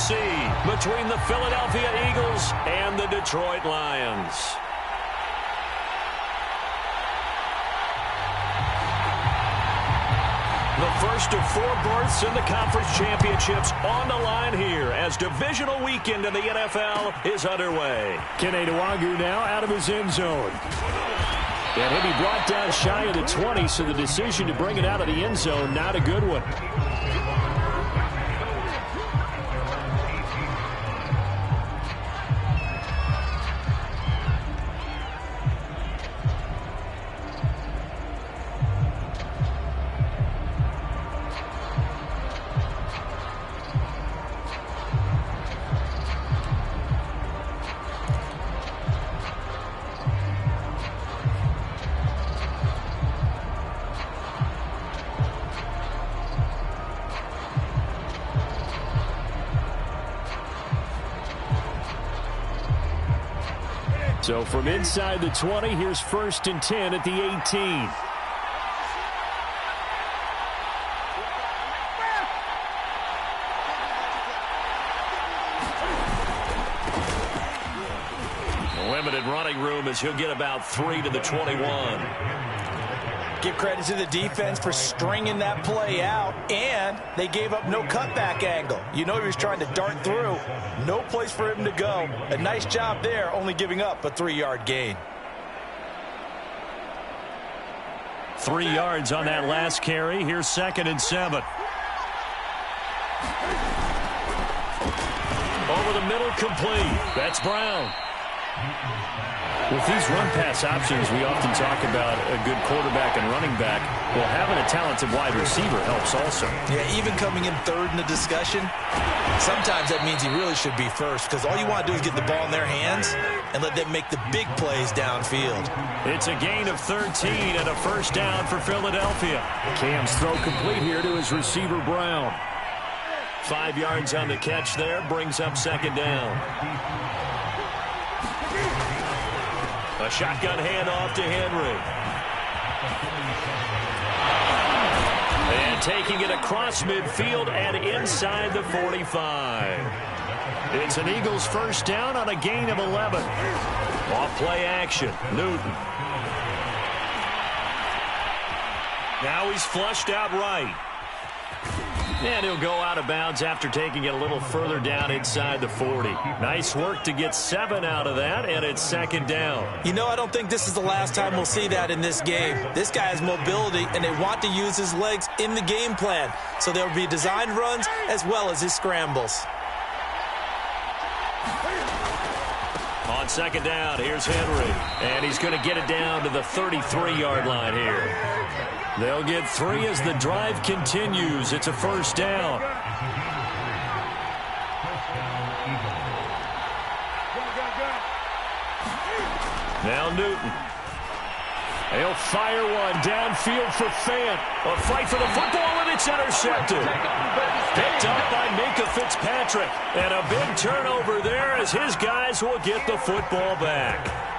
C between the Philadelphia Eagles and the Detroit Lions. The first of 4 berths in the conference championships on the line here as divisional weekend in the NFL is underway. Kene Nwangwu now out of his end zone. And he'll be brought down shy of the 20, so the decision to bring it out of the end zone, not a good one. So from inside the 20, here's 1st and 10 at the 18. Limited running room as he'll get about 3 to the 21. Give credit to the defense for stringing that play out, and they gave up no cutback angle. You know he was trying to dart through. No place for him to go. A nice job there, only giving up a 3-yard gain. 3 yards on that last carry. Here's 2nd and 7. Over the middle, complete. That's Brown. With these run-pass options, we often talk about a good quarterback and running back. Well, having a talented wide receiver helps also. Yeah, even coming in 3rd in the discussion, sometimes that means he really should be 1st, because all you want to do is get the ball in their hands and let them make the big plays downfield. It's a gain of 13 and a 1st down for Philadelphia. Cam's throw complete here to his receiver, Brown. 5 yards on the catch there, brings up 2nd down. A shotgun handoff to Henry. And taking it across midfield and inside the 45. It's an Eagles 1st down on a gain of 11. Off play action, Newton. Now he's flushed out right. And he'll go out of bounds after taking it a little further down inside the 40. Nice work to get 7 out of that, and it's 2nd down. You know, I don't think this is the last time we'll see that in this game. This guy has mobility, and they want to use his legs in the game plan. So there will be designed runs as well as his scrambles. On 2nd down, here's Henry. And he's going to get it down to the 33-yard line here. They'll get 3 as the drive continues. It's a 1st down. Now Newton. He'll fire one downfield for Fant. A fight for the football, and it's intercepted. Picked up by Minkah Fitzpatrick. And a big turnover there as his guys will get the football back.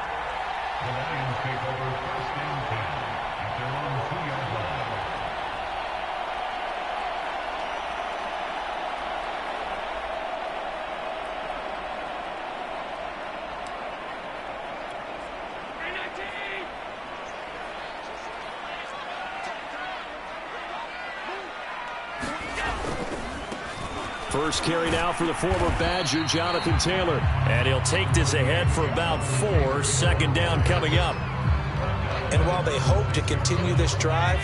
First carry now for the former Badger, Jonathan Taylor. And he'll take this ahead for about 4. 2nd down coming up. And while they hope to continue this drive,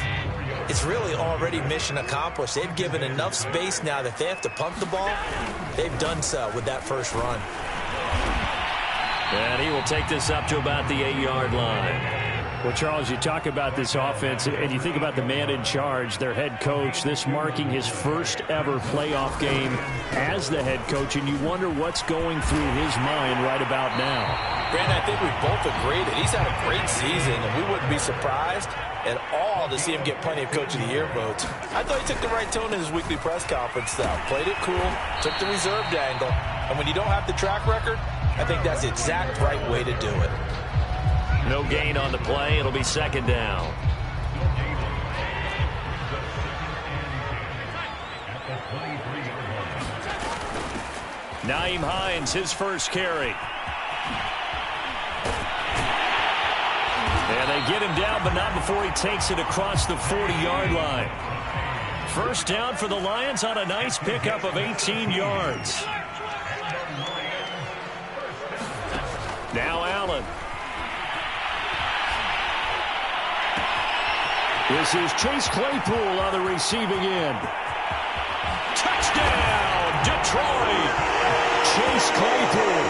it's really already mission accomplished. They've given enough space now that if they have to punt the ball, they've done so with that first run. And he will take this up to about the 8-yard line. Well, Charles, you talk about this offense, and you think about the man in charge, their head coach, this marking his first ever playoff game as the head coach, and you wonder what's going through his mind right about now. Brandon, I think we both agree that he's had a great season, and we wouldn't be surprised at all to see him get plenty of Coach of the Year votes. I thought he took the right tone in his weekly press conference, though. Played it cool, took the reserved angle, and when you don't have the track record, I think that's the exact right way to do it. No gain on the play. It'll be 2nd down. Nyheim Hines, his first carry. And they get him down, but not before he takes it across the 40-yard line. First down for the Lions on a nice pickup of 18 yards. Now Allen. This is Chase Claypool on the receiving end. Touchdown, Detroit. Chase Claypool,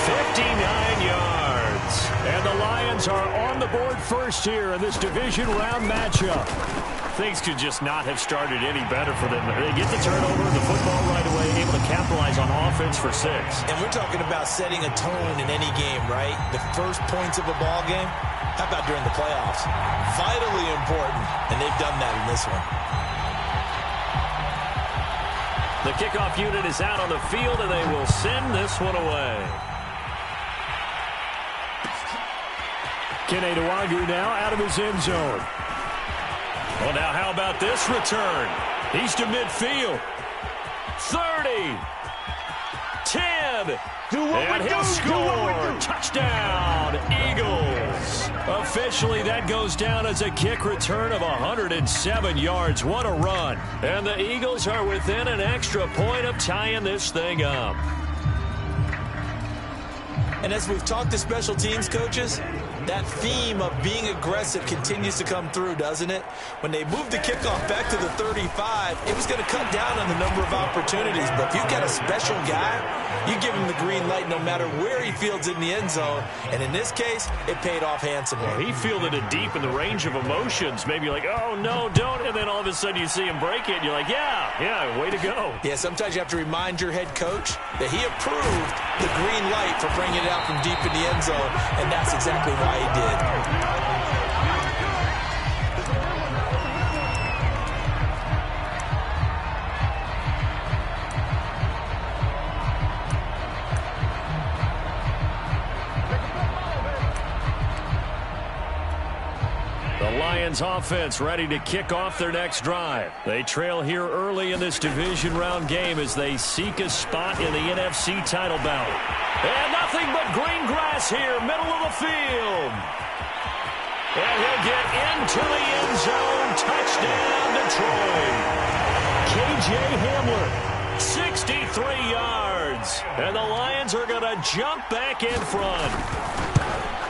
59 yards. And the Lions are on the board first here in this division round matchup. Things could just not have started any better for them. They get the turnover, the football right away, able to capitalize on offense for 6. And we're talking about setting a tone in any game, right? The first points of a ball game. How about during the playoffs? Vitally important, and they've done that in this one. The kickoff unit is out on the field, and they will send this one away. Kene Nwangwu now out of his end zone. Well, now how about this return? He's to midfield. 30. 10. And he'll score. Touchdown, Eagles. Officially, that goes down as a kick return of 107 yards. What a run. And the Eagles are within an extra point of tying this thing up. And as we've talked to special teams coaches, that theme of being aggressive continues to come through, doesn't it? When they moved the kickoff back to the 35, it was going to cut down on the number of opportunities. But if you've got a special guy, you give him the green light no matter where he fields in the end zone. And in this case, it paid off handsomely. Well, he fielded it deep in the range of emotions. Maybe like, oh, no, don't. And then all of a sudden you see him break it, and you're like, yeah, way to go. Yeah, sometimes you have to remind your head coach that he approved the green light for bringing it out from deep in the end zone, and that's exactly why he did. The Lions offense ready to kick off their next drive. They trail here early in this division round game as they seek a spot in the NFC title bout. And nothing but green grass here, middle of the field. And he'll get into the end zone. Touchdown, Detroit. K.J. Hamler, 63 yards. And the Lions are going to jump back in front.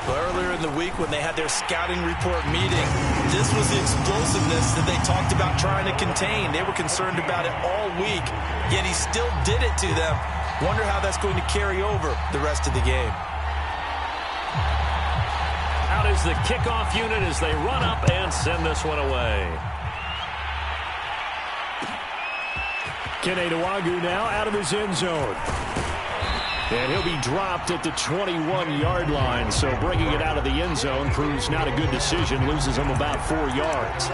Earlier in the week when they had their scouting report meeting, this was the explosiveness that they talked about trying to contain. They were concerned about it all week, yet he still did it to them. Wonder how that's going to carry over the rest of the game. Out is the kickoff unit as they run up and send this one away. Kene Nwangwu now out of his end zone. And he'll be dropped at the 21-yard line, so bringing it out of the end zone proves not a good decision, loses him about 4 yards.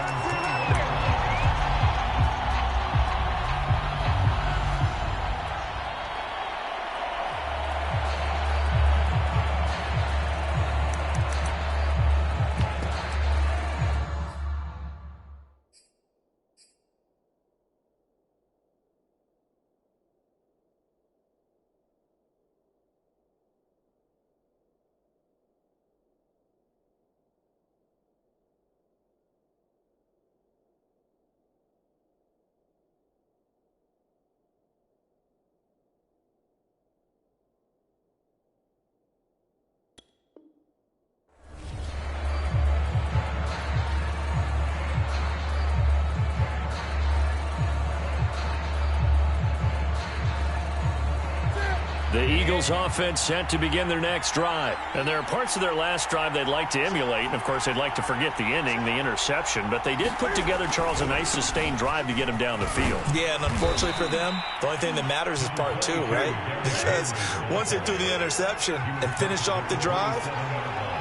The Eagles offense set to begin their next drive. And there are parts of their last drive they'd like to emulate. And, of course, they'd like to forget the ending, the interception. But they did put together, Charles, a nice sustained drive to get him down the field. Yeah, and unfortunately for them, the only thing that matters is part 2, right? Because once they threw the interception and finished off the drive,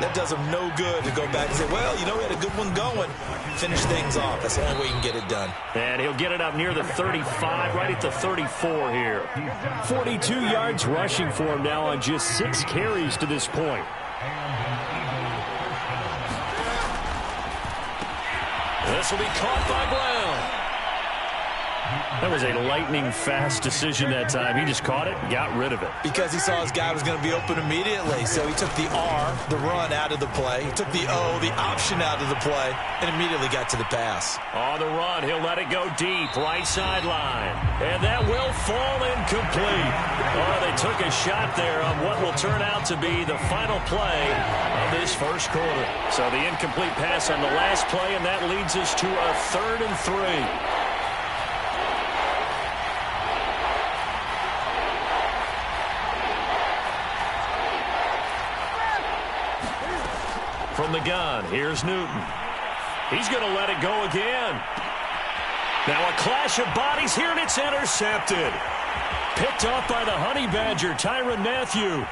that does them no good to go back and say, well, you know, we had a good one going. Finish things off. That's the only way you can get it done. And he'll get it up near the 35, right at the 34 here. 42 yards rushing for him now on just 6 carries to this point. This will be caught by Brown. That was a lightning-fast decision that time. He just caught it and got rid of it. Because he saw his guy was going to be open immediately. So he took the R, the run, out of the play. He took the O, the option, out of the play, and immediately got to the pass. On the run, he'll let it go deep, right sideline. And that will fall incomplete. Oh, they took a shot there on what will turn out to be the final play of this first quarter. So the incomplete pass on the last play, and that leads us to a 3rd and 3. From the gun, here's Newton. He's going to let it go again. Now a clash of bodies here, and it's intercepted. Picked off by the Honey Badger, Tyrann Mathieu.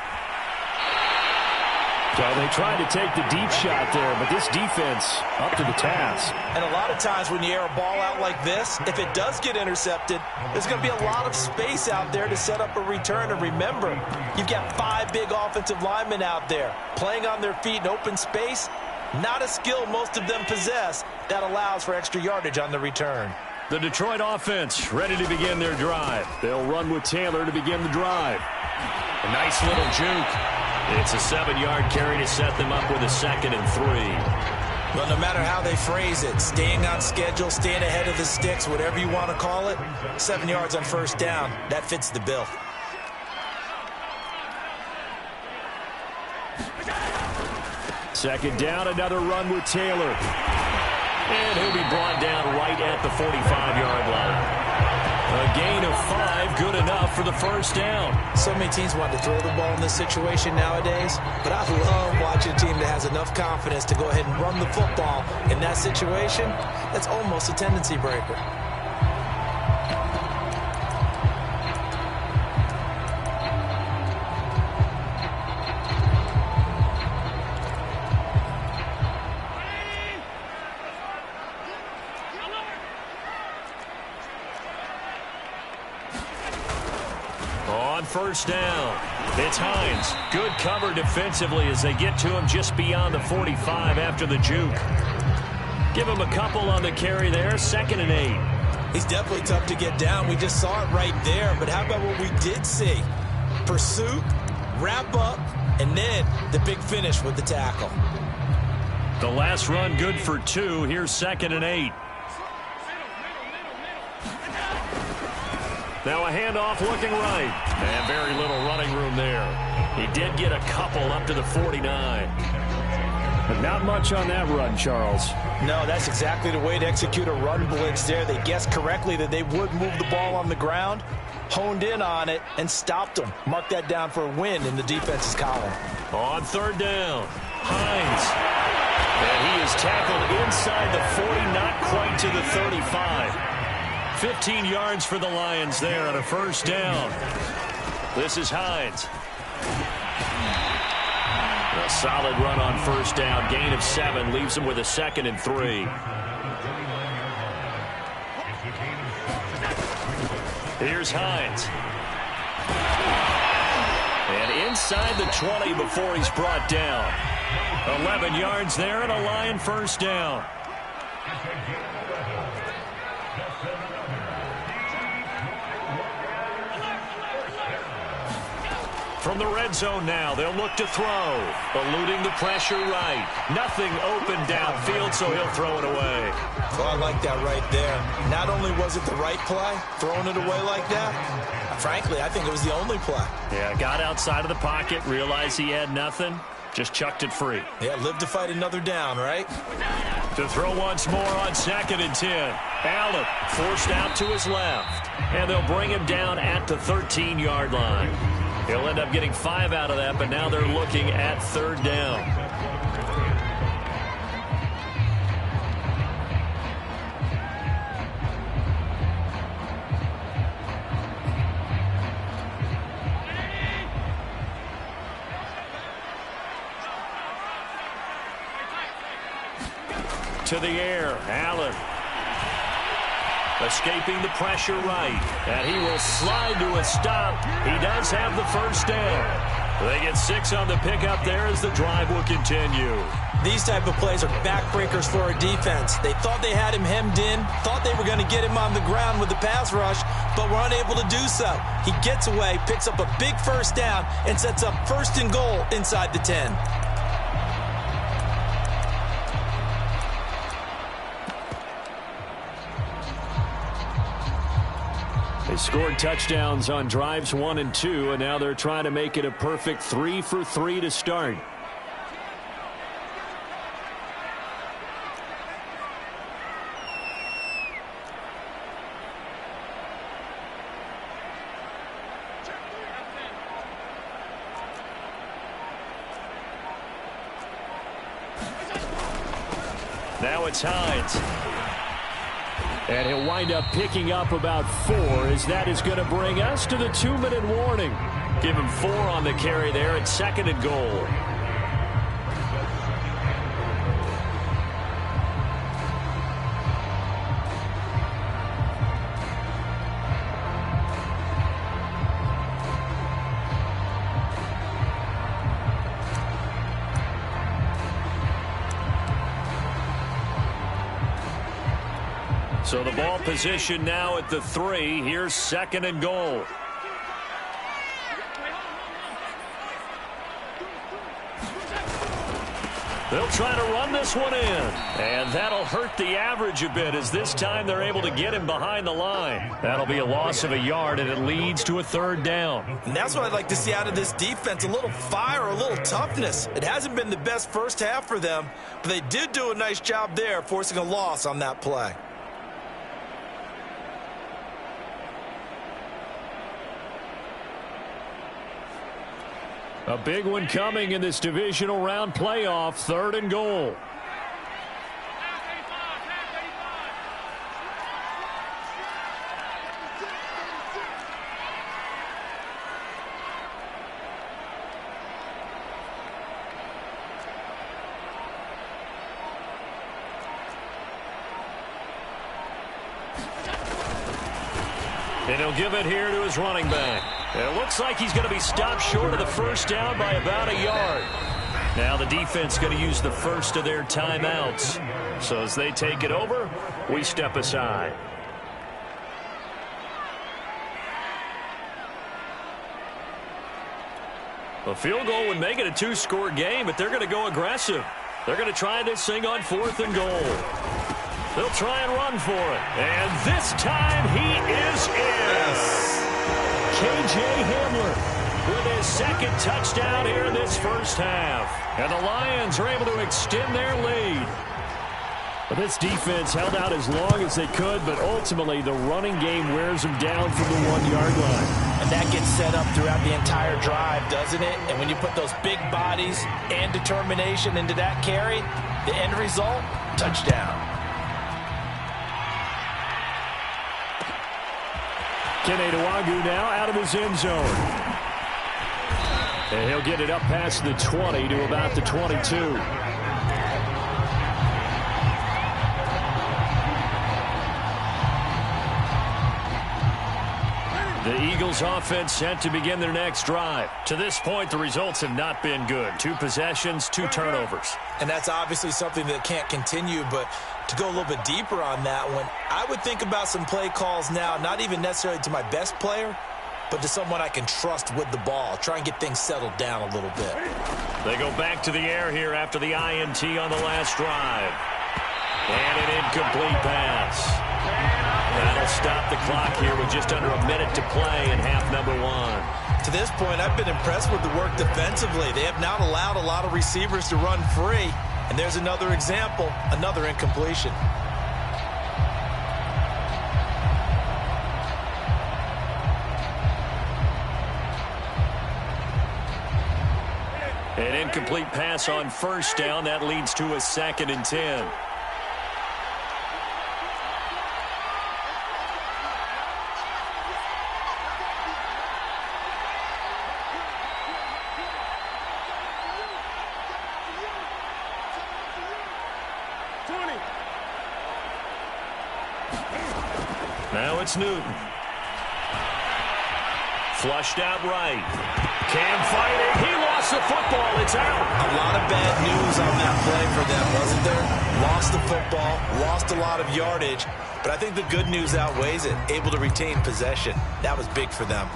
So they tried to take the deep shot there, but this defense up to the task. And a lot of times when you air a ball out like this, if it does get intercepted, there's going to be a lot of space out there to set up a return. And remember, you've got 5 big offensive linemen out there playing on their feet in open space. Not a skill most of them possess that allows for extra yardage on the return. The Detroit offense ready to begin their drive. They'll run with Taylor to begin the drive. A nice little juke. It's a 7-yard carry to set them up with a 2nd and 3. Well, no matter how they phrase it, staying on schedule, staying ahead of the sticks, whatever you want to call it, 7 yards on 1st down, that fits the bill. Second down, another run with Taylor. And he'll be brought down right at the 45-yard line. A gain of 5, good enough for the 1st down. So many teams want to throw the ball in this situation nowadays, but I love watching a team that has enough confidence to go ahead and run the football in that situation. That's almost a tendency breaker. On 1st down, it's Hines. Good cover defensively as they get to him just beyond the 45 after the juke. Give him a couple on the carry there, 2nd and 8. He's definitely tough to get down. We just saw it right there. But how about what we did see? Pursuit, wrap up, and then the big finish with the tackle. The last run good for 2. Here's 2nd and 8. Now a handoff looking right. And very little running room there. He did get a couple up to the 49. But not much on that run, Charles. No, that's exactly the way to execute a run blitz there. They guessed correctly that they would move the ball on the ground, honed in on it, and stopped them. Mark that down for a win in the defense's column. On 3rd down, Hines. And he is tackled inside the 40, not quite to the 35. 15 yards for the Lions there on a 1st down. This is Hines. A solid run on 1st down. Gain of 7 leaves him with a 2nd and 3. Here's Hines. And inside the 20 before he's brought down. 11 yards there and a Lion 1st down. From the red zone now, they'll look to throw. Eluding the pressure right. Nothing open downfield, so he'll throw it away. Well, I like that right there. Not only was it the right play, throwing it away like that, frankly, I think it was the only play. Yeah, got outside of the pocket, realized he had nothing, just chucked it free. Yeah, live to fight another down, right? To throw once more on 2nd and 10. Allen forced out to his left. And they'll bring him down at the 13-yard line. He'll end up getting 5 out of that, but now they're looking at 3rd down. To the air, Allen. Escaping the pressure right. And he will slide to a stop. He does have the 1st down. They get 6 on the pickup there as the drive will continue. These type of plays are backbreakers for our defense. They thought they had him hemmed in, thought they were going to get him on the ground with the pass rush, but were unable to do so. He gets away, picks up a big first down, and sets up 1st and goal inside the 10. They scored touchdowns on drives 1 and 2, and now they're trying to make it a perfect 3 for 3 to start. Now it's Hines. And he'll wind up picking up about 4, as that is going to bring us to the 2-minute warning. Give him 4 on the carry there at 2nd and goal. So the ball position now at the 3. Here's 2nd and goal. They'll try to run this one in. And that'll hurt the average a bit, as this time they're able to get him behind the line. That'll be a loss of a yard, and it leads to a 3rd down. And that's what I'd like to see out of this defense, a little fire, a little toughness. It hasn't been the best first half for them, but they did do a nice job there, forcing a loss on that play. A big one coming in this divisional round playoff, 3rd and goal. And he'll give it here to his running back. It looks like he's going to be stopped short of the 1st down by about a yard. Now the defense going to use the first of their timeouts. So as they take it over, we step aside. A field goal would make it a 2-score game, but they're going to go aggressive. They're going to try this thing on 4th and goal. They'll try and run for it. And this time he is in. K.J. Hamler with his 2nd touchdown here in this first half. And the Lions are able to extend their lead. But this defense held out as long as they could, but ultimately the running game wears them down from the 1-yard line. And that gets set up throughout the entire drive, doesn't it? And when you put those big bodies and determination into that carry, the end result, touchdown. Kene Nwangwu now out of his end zone. And he'll get it up past the 20 to about the 22. The Eagles offense set to begin their next drive. To this point, the results have not been good. 2 possessions, 2 turnovers. And that's obviously something that can't continue, but to go a little bit deeper on that one, I would think about some play calls now, not even necessarily to my best player, but to someone I can trust with the ball. Try and get things settled down a little bit. They go back to the air here after the INT on the last drive. And an incomplete pass. That'll stop the clock here with just under a minute to play in half number 1. To this point, I've been impressed with the work defensively. They have not allowed a lot of receivers to run free. And there's another example, another incompletion. An incomplete pass on 1st down. That leads to a 2nd and 10. Now it's Newton. Flushed out right. Cam fighting. He lost the football. It's out. A lot of bad news on that play for them, wasn't there? Lost the football, lost a lot of yardage, but I think the good news outweighs it. Able to retain possession. That was big for them.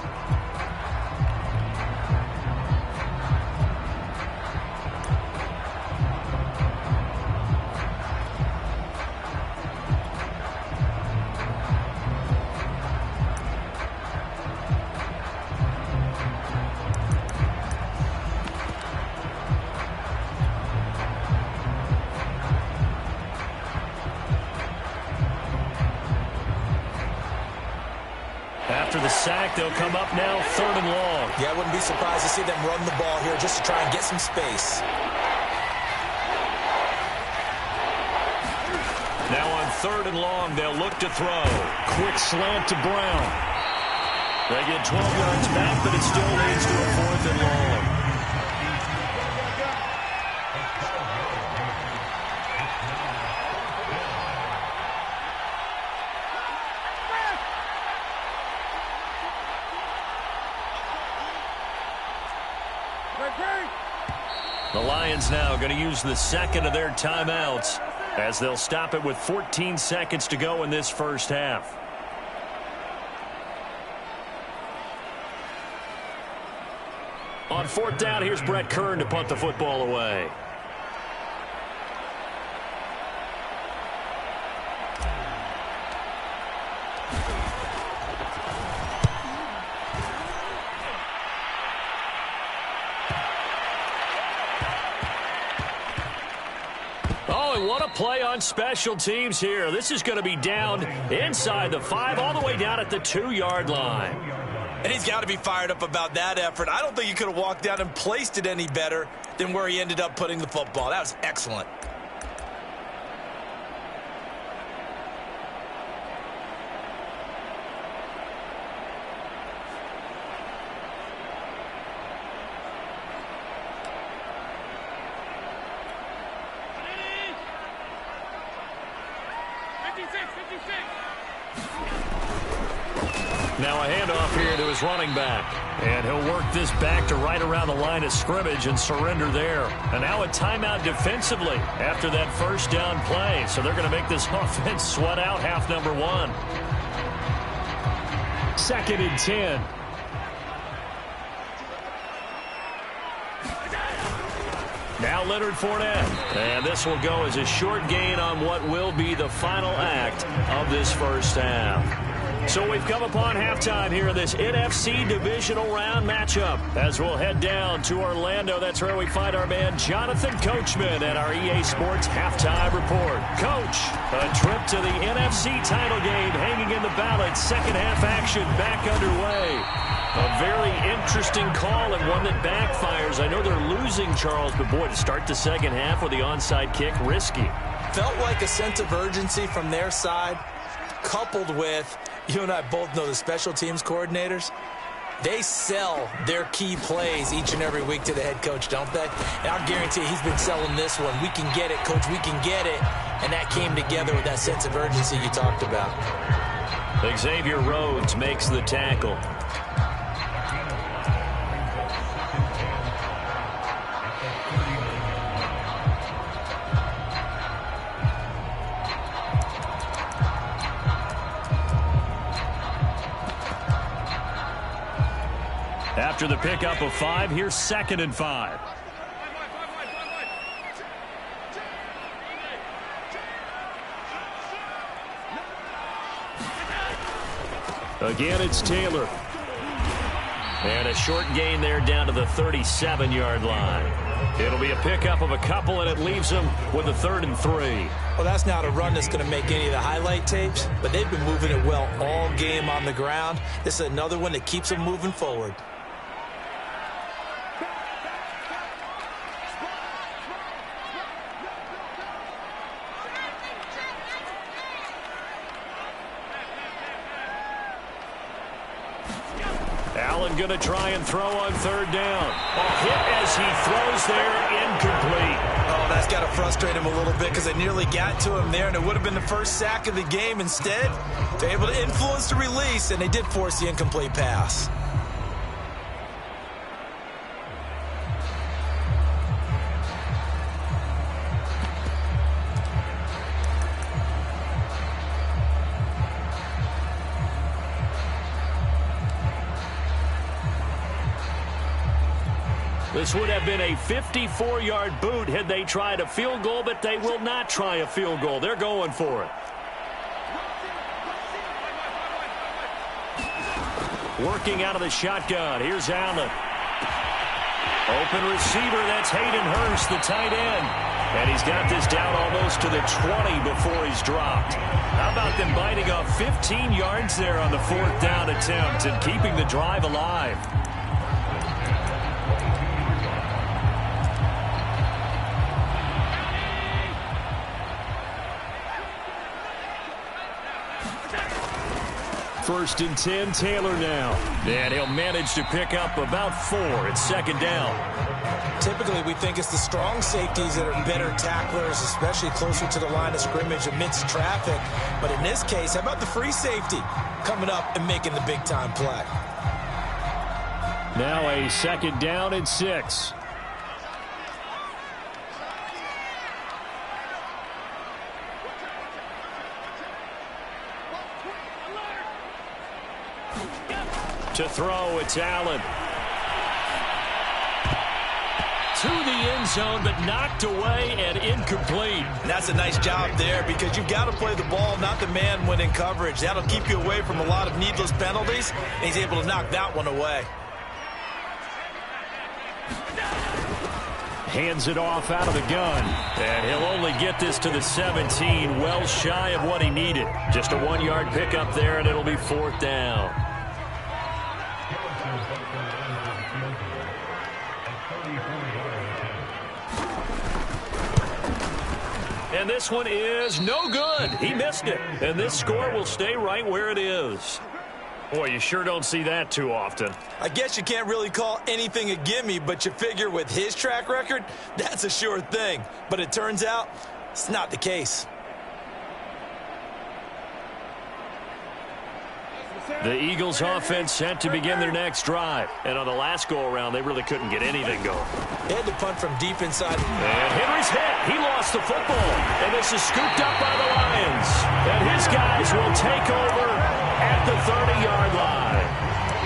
After the sack, they'll come up now 3rd and long. Yeah, I wouldn't be surprised to see them run the ball here just to try and get some space. Now on 3rd and long, they'll look to throw. Quick slant to Brown. They get 12 yards back, but it still leads to a 4th and long. The Lions now going to use the second of their timeouts as they'll stop it with 14 seconds to go in this first half. On 4th down, here's Brett Kern to punt the football away. What a play on special teams here. This is going to be down inside the 5, all the way down at the 2-yard line. And he's got to be fired up about that effort. I don't think he could have walked down and placed it any better than where he ended up putting the football. That was excellent. Now a handoff here to his running back. And he'll work this back to right around the line of scrimmage and surrender there. And now a timeout defensively after that first down play. So they're going to make this offense sweat out half number 1. 2nd and 10. Now Leonard Fournette. And this will go as a short gain on what will be the final act of this first half. So we've come upon halftime here in this NFC Divisional Round matchup. As we'll head down to Orlando, that's where we find our man Jonathan Coachman at our EA Sports Halftime Report. Coach, a trip to the NFC title game hanging in the balance. Second half action back underway. A very interesting call and one that backfires. I know they're losing, Charles, but boy, to start the second half with the onside kick, risky. Felt like a sense of urgency from their side, coupled with, you and I both know the special teams coordinators, they sell their key plays each and every week to the head coach, don't they? And I'll guarantee he's been selling this one. We can get it, coach, we can get it. And that came together with that sense of urgency you talked about. Xavier Rhodes makes the tackle. After the pickup of 5, here's 2nd and 5. Again, it's Taylor. And a short gain there down to the 37-yard line. It'll be a pickup of a couple, and it leaves them with a 3rd and 3. Well, that's not a run that's going to make any of the highlight tapes, but they've been moving it well all game on the ground. This is another one that keeps them moving forward. Allen going to try and throw on 3rd down. A hit as he throws there, incomplete. Oh, that's got to frustrate him a little bit because they nearly got to him there, and it would have been the first sack of the game. Instead, they're able to influence the release, and they did force the incomplete pass. This would have been a 54-yard boot had they tried a field goal, but they will not try a field goal. They're going for it. Working out of the shotgun. Here's Allen. Open receiver. That's Hayden Hurst, the tight end. And he's got this down almost to the 20 before he's dropped. How about them biting off 15 yards there on the fourth down attempt and keeping the drive alive? First and 10, Taylor now. And he'll manage to pick up about 4. It's second down. Typically, we think it's the strong safeties that are better tacklers, especially closer to the line of scrimmage amidst traffic. But in this case, how about the free safety coming up and making the big-time play? Now a second down and 6. To throw, it's Allen. To the end zone, but knocked away and incomplete. And that's a nice job there because you've got to play the ball, not the man when in coverage. That'll keep you away from a lot of needless penalties, and he's able to knock that one away. Hands it off out of the gun. And he'll only get this to the 17, well shy of what he needed. Just a 1-yard pickup there, and it'll be fourth down. And this one is no good. He missed it. And this score will stay right where it is. Boy, you sure don't see that too often. I guess you can't really call anything a gimme, but you figure with his track record, that's a sure thing. But it turns out it's not the case. The Eagles offense set to begin their next drive. And on the last go-around, they really couldn't get anything going. They had to punt from deep inside. And Henry's hit. He lost the football. And this is scooped up by the Lions. And his guys will take over at the 30-yard line.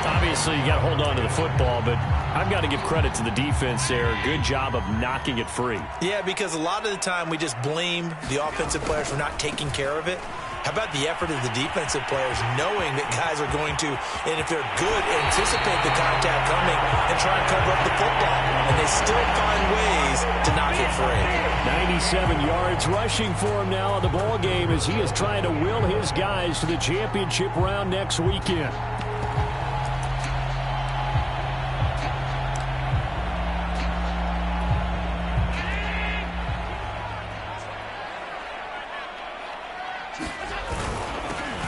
Obviously, you got to hold on to the football, but I've got to give credit to the defense there. Good job of knocking it free. Yeah, because a lot of the time we just blame the offensive players for not taking care of it. How about the effort of the defensive players knowing that guys are going to, and if they're good, anticipate the contact coming and try and cover up the football. And they still find ways to knock it free. 97 yards rushing for him now in the ball game as he is trying to will his guys to the championship round next weekend.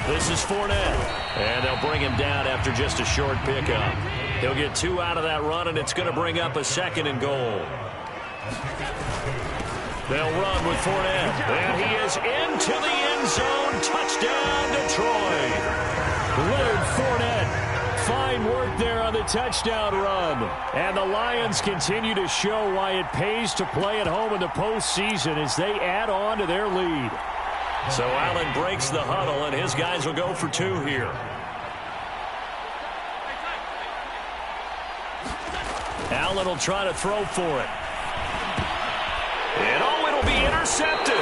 This is Fournette, and they'll bring him down after just a short pickup. He'll get 2 out of that run, and it's going to bring up a 2nd and goal. They'll run with Fournette, and he is into the end zone. Touchdown, Detroit. Leonard Fournette, fine work there on the touchdown run. And the Lions continue to show why it pays to play at home in the postseason as they add on to their lead. So Allen breaks the huddle, and his guys will go for 2 here. Allen will try to throw for it. And it'll be intercepted.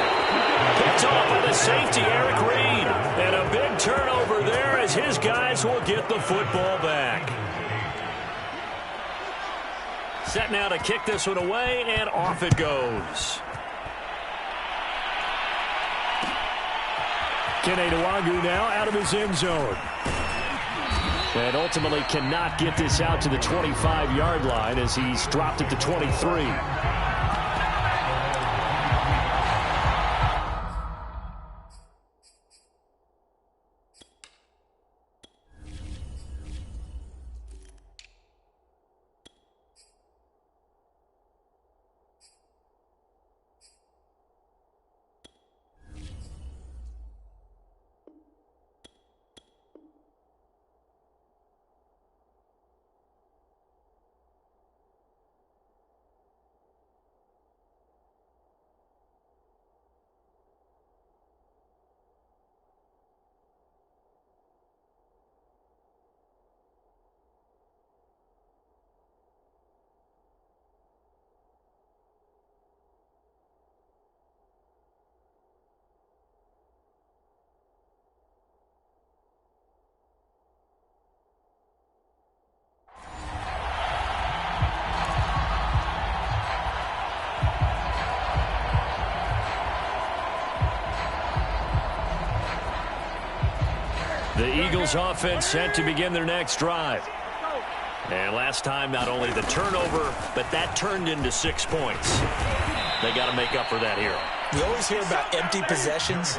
Picked off by the safety, Eric Reed. And a big turnover there as his guys will get the football back. Set now to kick this one away, and off it goes. Kene Nwagu now out of his end zone. And ultimately cannot get this out to the 25-yard line as he's dropped it to 23. The Eagles offense set to begin their next drive. And last time, not only the turnover, but that turned into 6 points. They got to make up for that here. We always hear about empty possessions,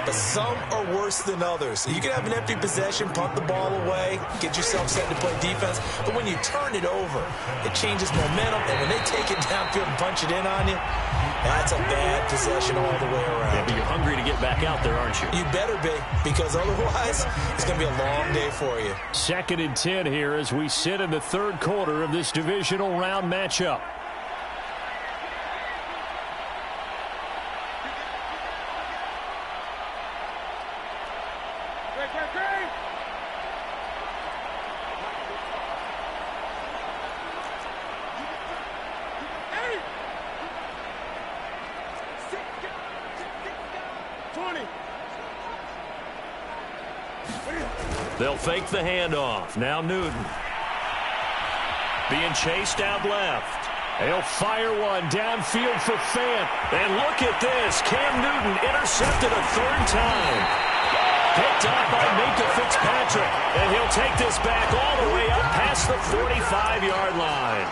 but some are worse than others. You can have an empty possession, punt the ball away, get yourself set to play defense, but when you turn it over, it changes momentum, and when they take it downfield and punch it in on you, that's a bad possession all the way around. Yeah, but you're hungry to get back out there, aren't you? You better be, because otherwise, it's going to be a long day for you. 2nd and 10 here as we sit in the 3rd quarter of this divisional round matchup. They'll fake the handoff. Now Newton. Being chased out left. They'll fire one downfield for Fant. And look at this. Cam Newton intercepted a 3rd time. Picked up by Minka Fitzpatrick. And he'll take this back all the way up past the 45-yard line.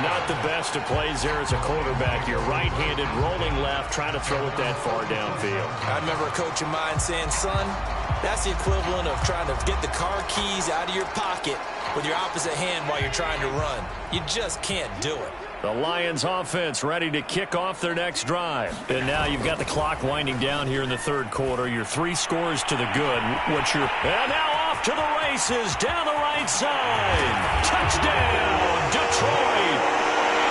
Not the best of plays there as a quarterback. You're right-handed, rolling left, trying to throw it that far downfield. I remember a coach of mine saying, son, that's the equivalent of trying to get the car keys out of your pocket with your opposite hand while you're trying to run. You just can't do it. The Lions offense ready to kick off their next drive. And now you've got the clock winding down here in the 3rd quarter. Your 3 scores to the good. And now off to the races down the right side. Touchdown, Detroit.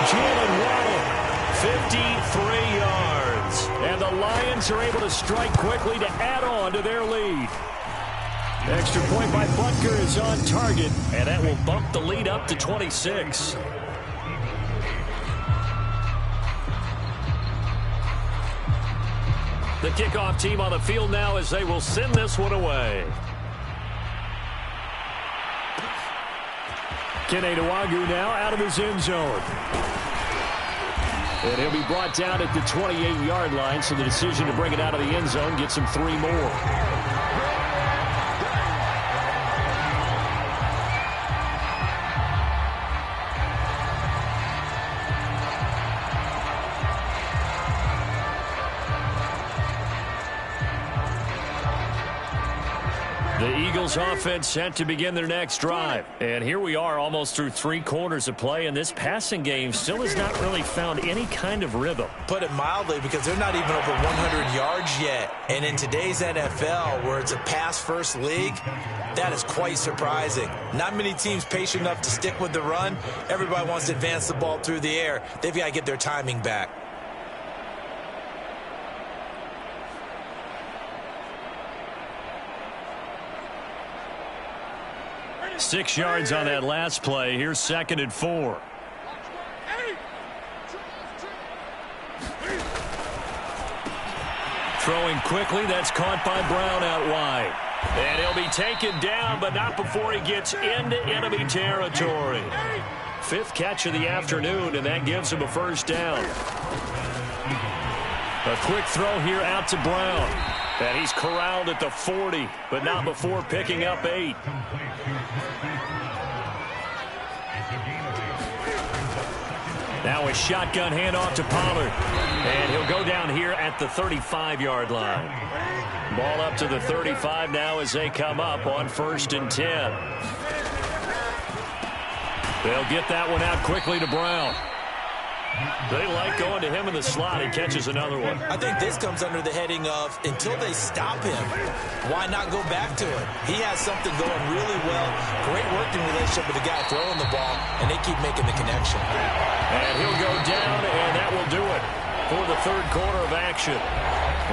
Jalen Waddle, 53 yards. And the Lions are able to strike quickly to add on to their lead. Extra point by Butker is on target, and that will bump the lead up to 26. The kickoff team on the field now as they will send this one away. Kene Nwangwu now out of his end zone. And he'll be brought down at the 28-yard line, so the decision to bring it out of the end zone gets him 3 more. The Eagles offense set to begin their next drive. And here we are almost through 3 quarters of play, and this passing game still has not really found any kind of rhythm. Put it mildly, because they're not even over 100 yards yet. And in today's NFL, where it's a pass-first league, that is quite surprising. Not many teams patient enough to stick with the run. Everybody wants to advance the ball through the air. They've got to get their timing back. 6 yards on that last play. Here's 2nd and 4. Throwing quickly. That's caught by Brown out wide. And he'll be taken down, but not before he gets into enemy territory. 5th catch of the afternoon, and that gives him a 1st down. A quick throw here out to Brown. And he's corralled at the 40, but not before picking up 8. Now a shotgun handoff to Pollard. And he'll go down here at the 35-yard line. Ball up to the 35 now as they come up on 1st and 10. They'll get that one out quickly to Brown. They like going to him in the slot. He catches another one. I think this comes under the heading of, until they stop him, why not go back to it? He has something going really well. Great working relationship with the guy throwing the ball, and they keep making the connection. And he'll go down, and that will do it for the 3rd quarter of action.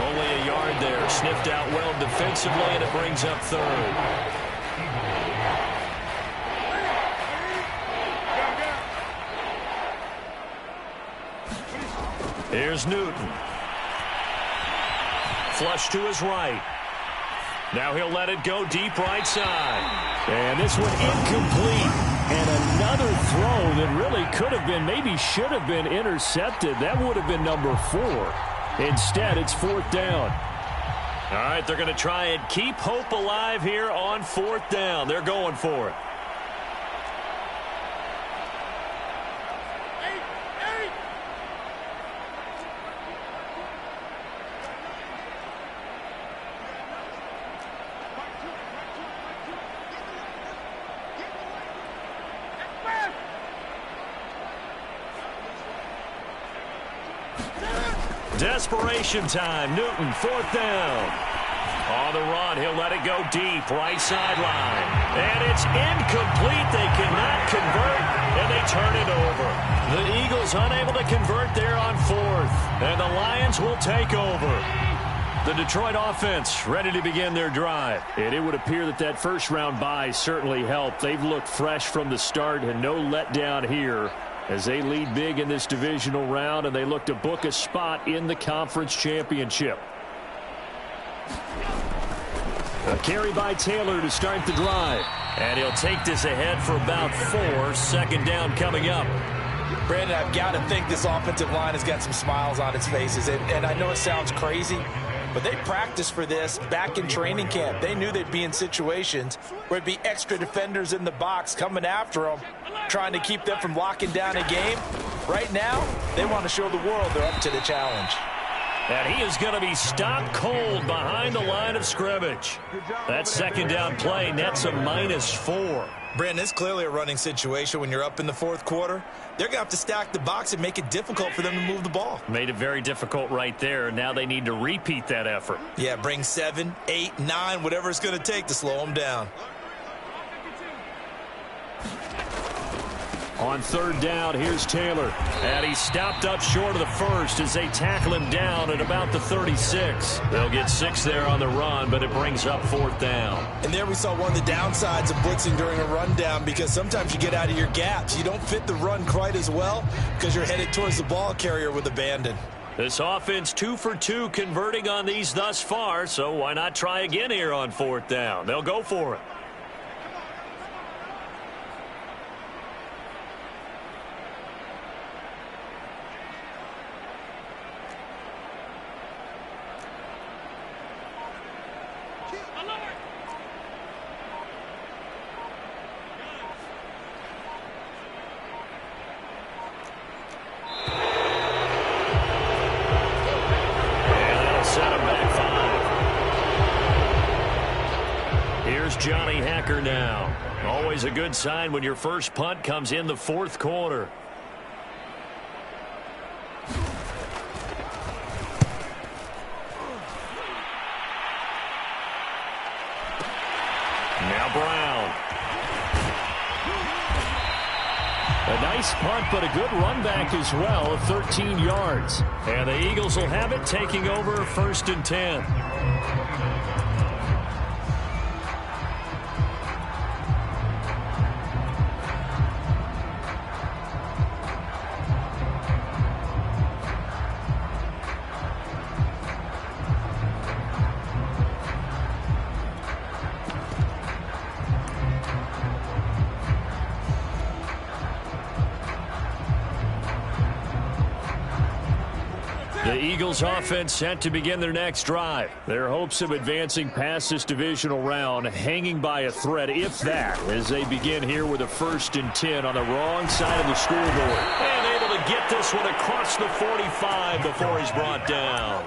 Only a yard there. Sniffed out well defensively, and it brings up 3rd. Here's Newton. Flush to his right. Now he'll let it go deep right side. And this one incomplete. And another throw that really could have been, maybe should have been intercepted. That would have been number 4. Instead, it's 4th down. All right, they're going to try and keep hope alive here on 4th down. They're going for it. Desperation time. Newton, 4th down. On the run, he'll let it go deep, right sideline. And it's incomplete. They cannot convert, and they turn it over. The Eagles unable to convert there on 4th, and the Lions will take over. The Detroit offense ready to begin their drive. And it would appear that that first-round bye certainly helped. They've looked fresh from the start and no letdown here as they lead big in this divisional round, and they look to book a spot in the conference championship. A carry by Taylor to start the drive. And he'll take this ahead for about 4. 2nd down coming up. Brandon, I've got to think this offensive line has got some smiles on its faces. And I know it sounds crazy, but they practiced for this back in training camp. They knew they'd be in situations where it'd be extra defenders in the box coming after them, trying to keep them from locking down a game. Right now, they want to show the world they're up to the challenge. And he is going to be stopped cold behind the line of scrimmage. That 2nd down play nets a -4. Brandon, it's clearly a running situation when you're up in the 4th quarter. They're going to have to stack the box and make it difficult for them to move the ball. Made it very difficult right there. Now they need to repeat that effort. Yeah, bring 7, 8, 9, whatever it's going to take to slow them down. On 3rd down, here's Taylor. And he's stopped up short of the first as they tackle him down at about the 36. They'll get 6 there on the run, but it brings up 4th down. And there we saw one of the downsides of blitzing during a rundown, because sometimes you get out of your gaps. You don't fit the run quite as well because you're headed towards the ball carrier with abandon. This offense 2 for 2 converting on these thus far, so why not try again here on 4th down? They'll go for it. Now, always a good sign when your first punt comes in the 4th quarter. Now Brown. A nice punt, but a good run back as well of 13 yards. And the Eagles will have it, taking over 1st and 10. The Eagles offense set to begin their next drive. Their hopes of advancing past this divisional round hanging by a thread, if that, as they begin here with a 1st and 10 on the wrong side of the scoreboard. And able to get this one across the 45 before he's brought down.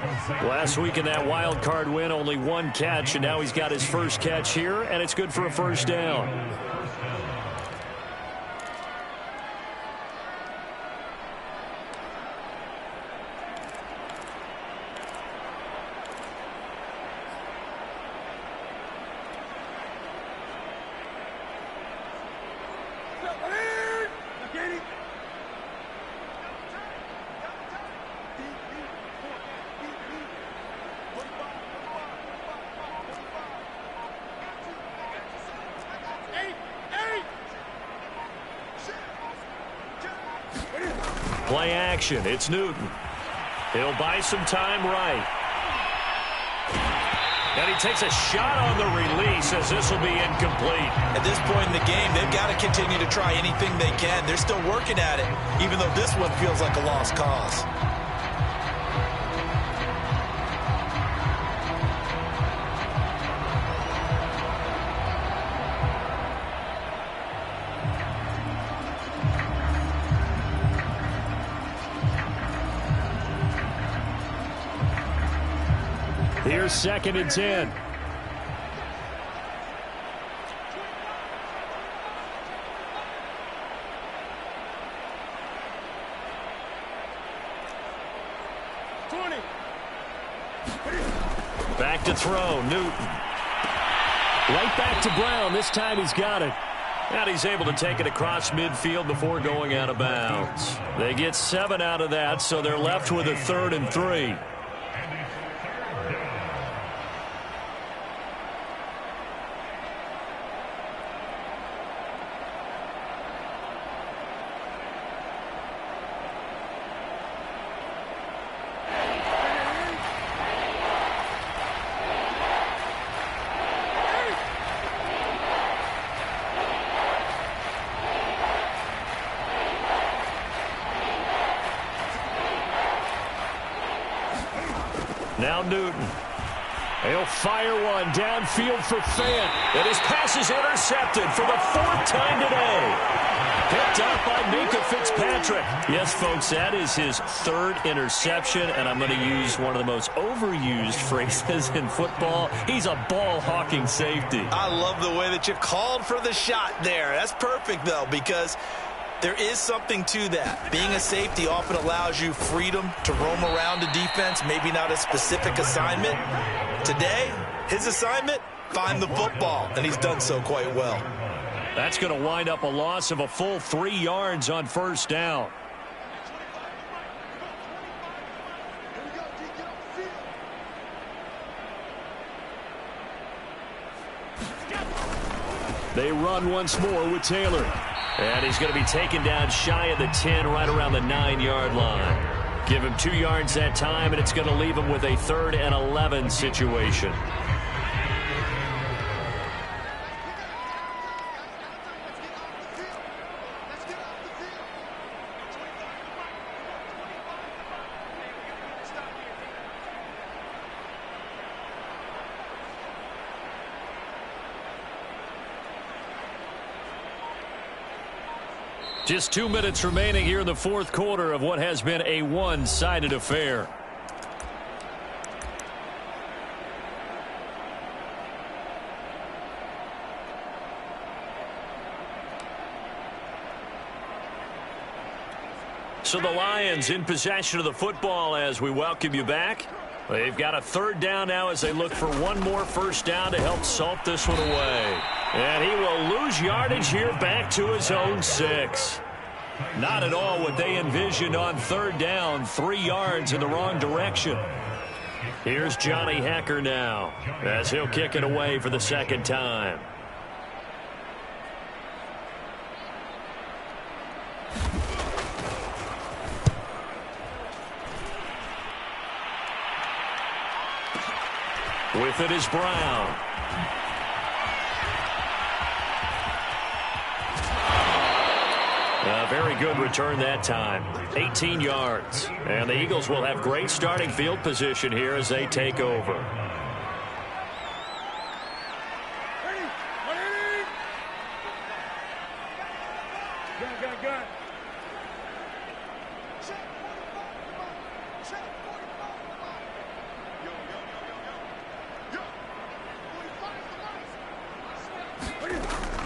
Last week in that wild card win, only 1 catch, and now he's got his first catch here, and it's good for a 1st down. Play action. It's Newton. He'll buy some time right. And he takes a shot on the release as this will be incomplete. At this point in the game, they've got to continue to try anything they can. They're still working at it, even though this one feels like a lost cause. Here's 2nd and 10. Back to throw, Newton. Right back to Brown. This time he's got it. And he's able to take it across midfield before going out of bounds. They get 7 out of that, so they're left with a 3rd and 3. Now Newton. He'll fire one downfield for Fant. And his pass is intercepted for the 4th time today. Picked up by Minka Fitzpatrick. Yes, folks, that is his 3rd interception, and I'm going to use one of the most overused phrases in football. He's a ball-hawking safety. I love the way that you called for the shot there. That's perfect, though, because there is something to that. Being a safety often allows you freedom to roam around the defense, maybe not a specific assignment. Today, his assignment, find the football, and he's done so quite well. That's going to wind up a loss of a full 3 yards on 1st down. They run once more with Taylor. And he's going to be taken down shy of the 10, right around the 9-yard line. Give him 2 yards that time, and it's going to leave him with a 3rd and 11 situation. Just 2 minutes remaining here in the 4th quarter of what has been a one-sided affair. So the Lions in possession of the football as we welcome you back. They've got a 3rd down now as they look for one more 1st down to help salt this one away. And he will lose yardage here back to his own 6. Not at all what they envisioned on 3rd down, 3 yards in the wrong direction. Here's Johnny Hekker now as he'll kick it away for the 2nd time. With it is Brown. A very good return that time. 18 yards. And the Eagles will have great starting field position here as they take over.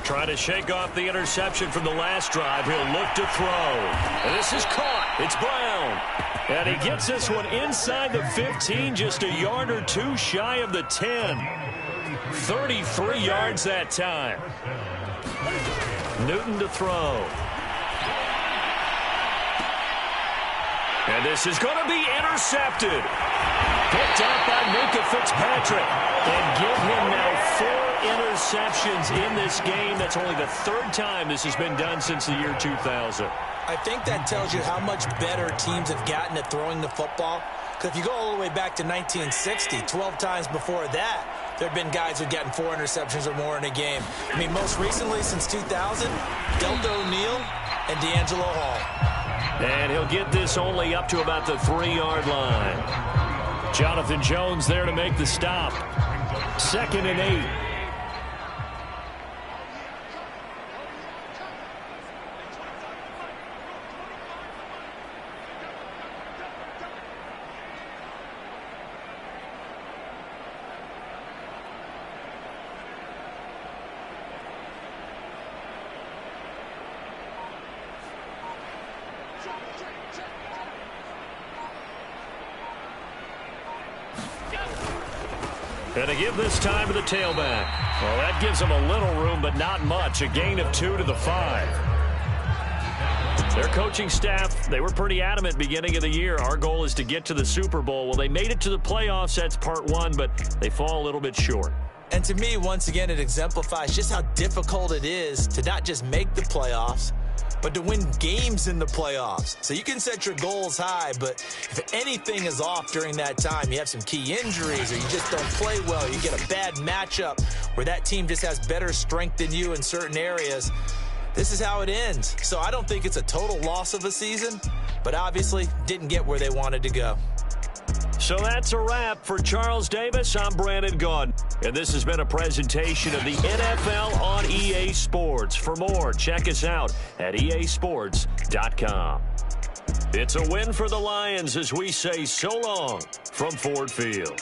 Trying to shake off the interception from the last drive. He'll look to throw. And this is caught. It's Brown. And he gets this one inside the 15, just a yard or 2 shy of the 10. 33 yards that time. Newton to throw. And this is going to be intercepted. Picked up by Minka Fitzpatrick. And give him now 4 interceptions in this game. That's only the 3rd time this has been done since the year 2000. I think that tells you how much better teams have gotten at throwing the football. Because if you go all the way back to 1960, 12 times before that, there have been guys who've gotten 4 interceptions or more in a game. I mean, most recently since 2000, Delta O'Neal and D'Angelo Hall. And he'll get this only up to about the 3-yard line. Jonathan Jones there to make the stop. 2nd and 8. And to give this time to the tailback. Well, that gives them a little room, but not much. A gain of 2 to the 5. Their coaching staff, they were pretty adamant beginning of the year. Our goal is to get to the Super Bowl. Well, they made it to the playoffs. That's part one, but they fall a little bit short. And to me, once again, it exemplifies just how difficult it is to not just make the playoffs, but to win games in the playoffs. So you can set your goals high, but if anything is off during that time, you have some key injuries or you just don't play well, you get a bad matchup where that team just has better strength than you in certain areas, this is how it ends. So I don't think it's a total loss of a season, but obviously didn't get where they wanted to go. So that's a wrap for Charles Davis. I'm Brandon Gaudin, and this has been a presentation of the NFL on EA Sports. For more, check us out at easports.com. It's a win for the Lions as we say so long from Ford Field.